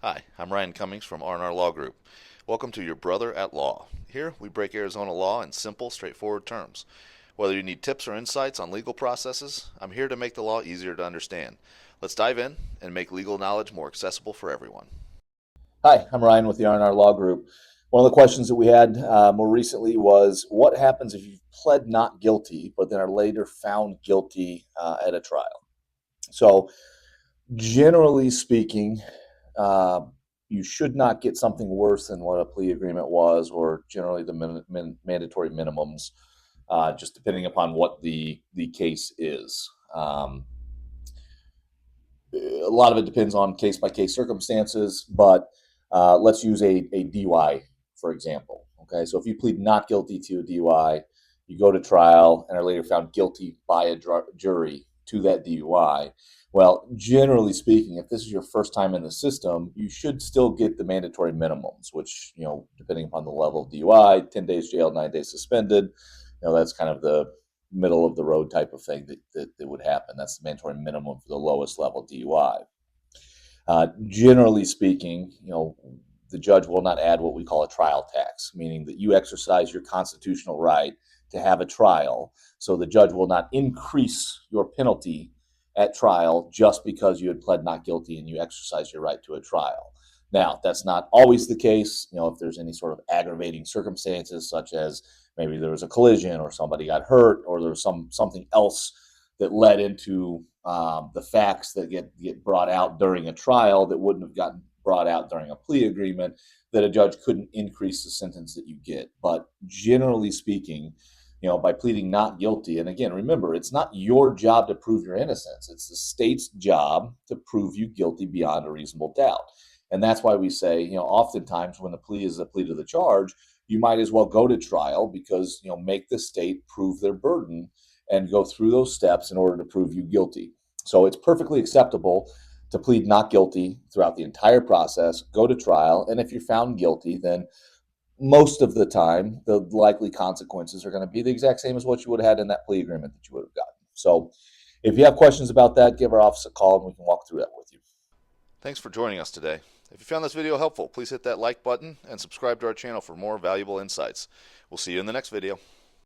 Hi, I'm Ryan Cummings from R&R Law Group. Welcome to Your Brother at Law. Here, we break Arizona law in simple, straightforward terms. Whether you need tips or insights on legal processes, I'm here to make the law easier to understand. Let's dive in and make legal knowledge more accessible for everyone. Hi, I'm Ryan with the R&R Law Group. One of the questions that we had more recently was, what happens if you've pled not guilty, but then are later found guilty at a trial? So, generally speaking, uh, you should not get something worse than what a plea agreement was, or generally the mandatory minimums, just depending upon what the case is. A lot of it depends on case by case circumstances, but let's use a DUI, for example. Okay, so if you plead not guilty to a DUI, you go to trial and are later found guilty by a jury to that DUI. Well, generally speaking, if this is your first time in the system, you should still get the mandatory minimums, which, depending upon the level of DUI, 10 days jail, 9 days suspended. That's kind of the middle of the road type of thing that would happen. That's the mandatory minimum for the lowest level DUI. Generally speaking, the judge will not add what we call a trial tax, meaning that you exercise your constitutional right to have a trial. So the judge will not increase your penalty at trial just because you had pled not guilty and you exercise your right to a trial. Now, that's not always the case. If there's any sort of aggravating circumstances, such as maybe there was a collision or somebody got hurt or there was something else that led into the facts that get brought out during a trial that wouldn't have gotten brought out during a plea agreement, that a judge couldn't increase the sentence that you get. But generally speaking, by pleading not guilty, and again, remember, it's not your job to prove your innocence. It's the state's job to prove you guilty beyond a reasonable doubt. And that's why we say, oftentimes when a plea is a plea to the charge, you might as well go to trial because, make the state prove their burden and go through those steps in order to prove you guilty. So it's perfectly acceptable to plead not guilty throughout the entire process, go to trial, and if you're found guilty, then most of the time, the likely consequences are going to be the exact same as what you would have had in that plea agreement that you would have gotten. So if you have questions about that, give our office a call and we can walk through that with you. Thanks for joining us today. If you found this video helpful, please hit that like button and subscribe to our channel for more valuable insights. We'll see you in the next video.